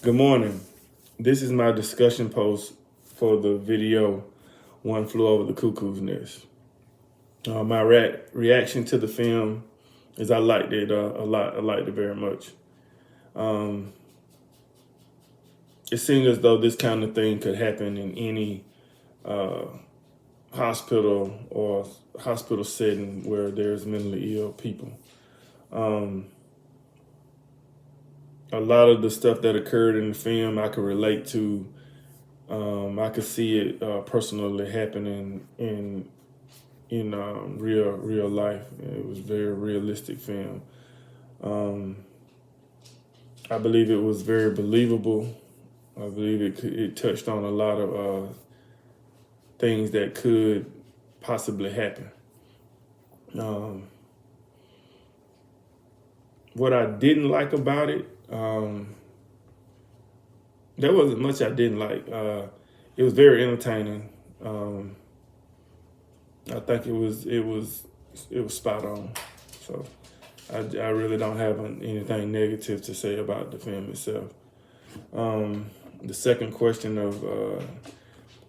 Good morning. This is my discussion post for the video One Flew Over the Cuckoo's Nest. My reaction to the film is I liked it a lot. I liked it very much. Um, it seemed as though this kind of thing could happen in any uh, hospital or hospital setting where there's mentally ill people. Um, a lot of the stuff that occurred in the film I could relate to. I could see it personally happening in real life. It was a very realistic film. Um, I believe it was very believable. I believe it touched on a lot of things that could possibly happen. Um, what I didn't like about it, there wasn't much I didn't like. It was very entertaining. I think it was spot on. So I really don't have anything negative to say about the film itself. The second question of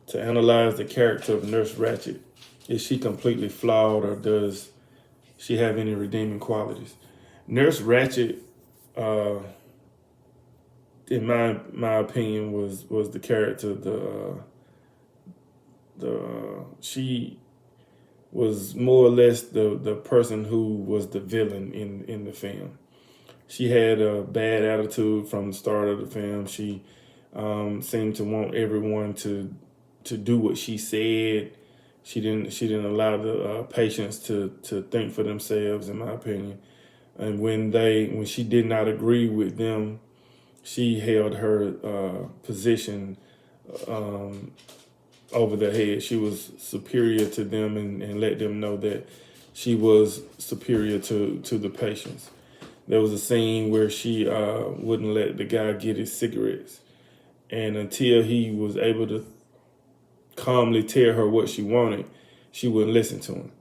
to analyze the character of Nurse Ratched, is she completely flawed or does she have any redeeming qualities? Nurse Ratched, uh, in my opinion, was the character. She was more or less the person who was the villain in the film. She had a bad attitude from the start of the film. She seemed to want everyone to do what she said. She didn't allow the patients to think for themselves, in my opinion. And when she did not agree with them, she held her position um, over their head. She was superior to them and let them know that she was superior to the patients. There was a scene where she wouldn't let the guy get his cigarettes. And until he was able to calmly tell her what she wanted, she wouldn't listen to him.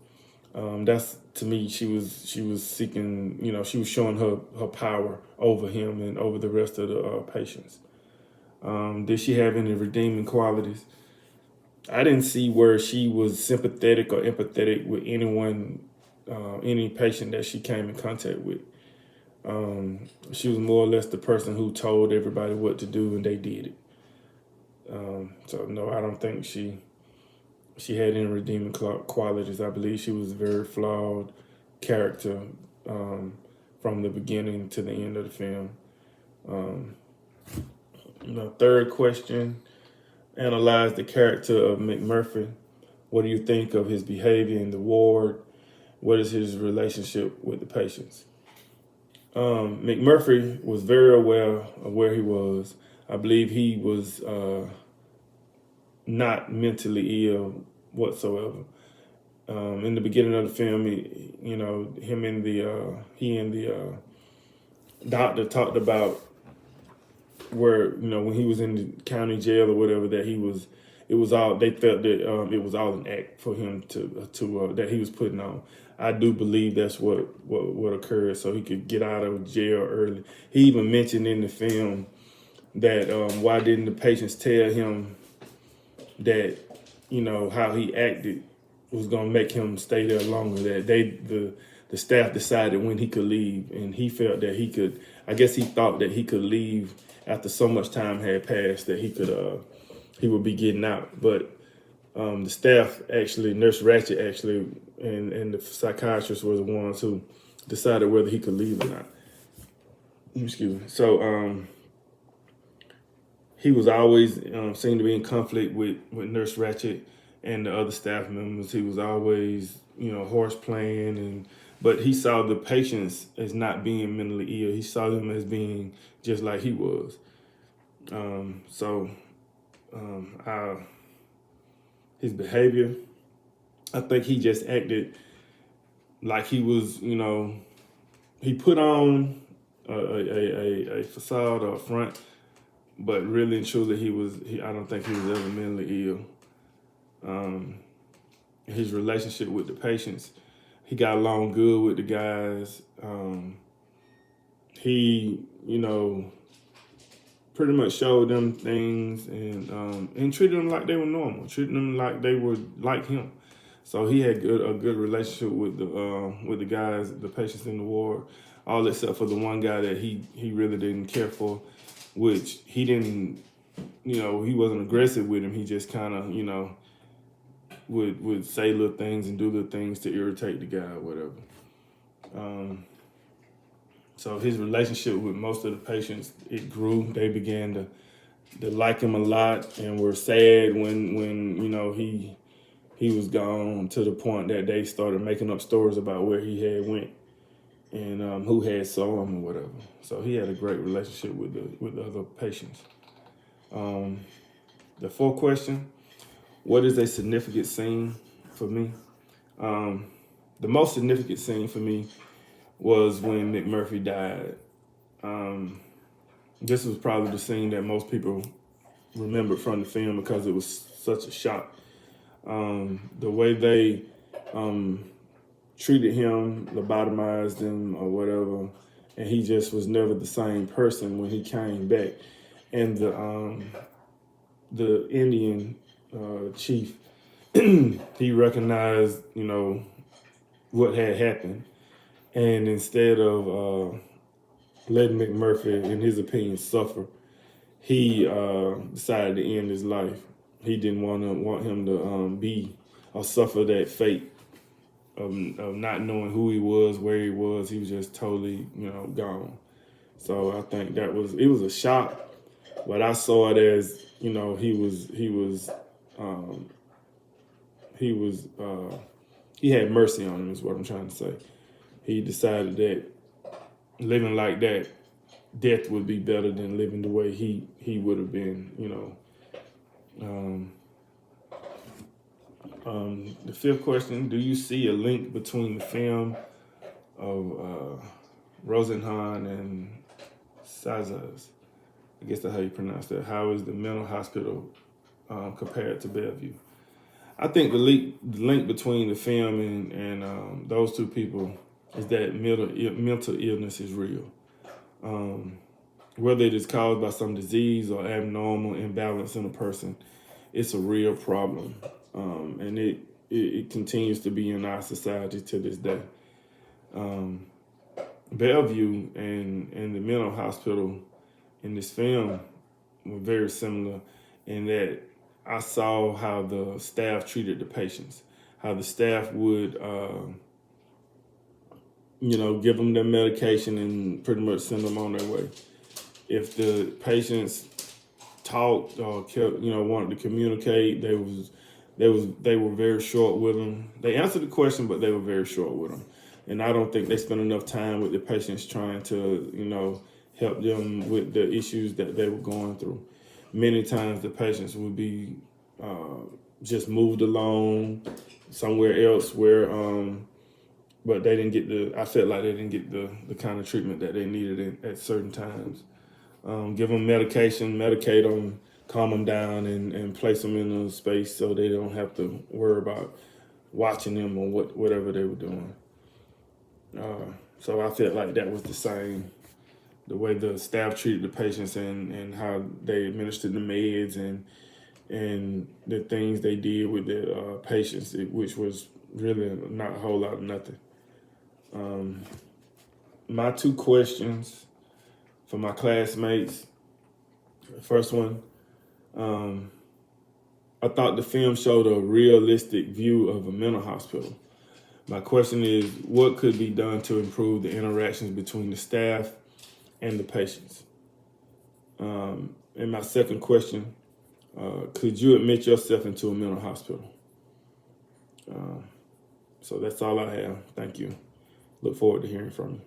That's to me, she was seeking, she was showing her power over him and over the rest of the patients. Did she have any redeeming qualities? I didn't see where she was sympathetic or empathetic with anyone, any patient that she came in contact with. She was more or less the person who told everybody what to do and they did it. So no, I don't think she had any redeeming qualities. I believe she was a very flawed character from the beginning to the end of the film. Third question, analyze the character of McMurphy. What do you think of his behavior in the ward? What is his relationship with the patients? McMurphy was very aware of where he was. I believe he was not mentally ill whatsoever. In the beginning of the film, he and the doctor talked about where, when he was in the county jail or whatever, that they felt that it was all an act for him to that he was putting on. I do believe that's what occurred, so he could get out of jail early. He even mentioned in the film that why didn't the patients tell him that how he acted was gonna make him stay there longer. That the staff decided when he could leave, and he felt that he could. I guess he thought that he could leave after so much time had passed that he would be getting out. But the staff actually, Nurse Ratched actually, and the psychiatrist were the ones who decided whether he could leave or not. Excuse me. So he was always seemed to be in conflict with Nurse Ratched and the other staff members. He was always, horse playing, but he saw the patients as not being mentally ill. He saw them as being just like he was. His behavior, I think he just acted like he was, he put on a facade or a front, but really and truly I don't think he was ever mentally ill. His relationship with the patients, he got along good with the guys. He, pretty much showed them things and treated them like they were normal, treating them like they were like him. So he had a good relationship with the guys, the patients in the ward, all except for the one guy that he really didn't care for, which he didn't, he wasn't aggressive with him. He just kind of, would say little things and do little things to irritate the guy or whatever. So his relationship with most of the patients, it grew. They began to like him a lot and were sad when he was gone, to the point that they started making up stories about where he had went and who had saw him or whatever. So he had a great relationship with the other patients. The fourth question: what is a significant scene for me? The most significant scene for me was when McMurphy died. This was probably the scene that most people remembered from the film because it was such a shock. The way they treated him, lobotomized him or whatever, and he just was never the same person when he came back. And the Indian chief, he recognized, what had happened. And instead of letting McMurphy, in his opinion, suffer, he decided to end his life. He didn't want him to be or suffer that fate of not knowing who he was, where he was. He was just totally, gone. So I think it was a shock, but I saw it as, he had mercy on him, is what I'm trying to say. He decided that living like that, death would be better than living the way he would have been, The fifth question: do you see a link between the film of Rosenhan and Sazaz? I guess that's how you pronounce that. How is the mental hospital compared to Bellevue? I think the link between the film and those two people is that mental illness is real. Whether it is caused by some disease or abnormal imbalance in a person, it's a real problem. And it continues to be in our society to this day. Bellevue and the mental hospital in this film were very similar in that I saw how the staff treated the patients, how the staff would, give them their medication and pretty much send them on their way. If the patients talked or kept, wanted to communicate, they were very short with them. They answered the question, but they were very short with them. And I don't think they spent enough time with the patients trying to, help them with the issues that they were going through. Many times the patients would be just moved along somewhere else where, but they didn't get I felt like they didn't get the kind of treatment that they needed at certain times. Give them medication, medicate them, calm them down, and place them in a space so they don't have to worry about watching them or whatever they were doing. So I felt like that was the same, the way the staff treated the patients and how they administered the meds and the things they did with the patients, which was really not a whole lot of nothing. My two questions for my classmates. First one, I thought the film showed a realistic view of a mental hospital. My question is, what could be done to improve the interactions between the staff and the patients? And my second question, could you admit yourself into a mental hospital? So that's all I have. Thank you. Look forward to hearing from you.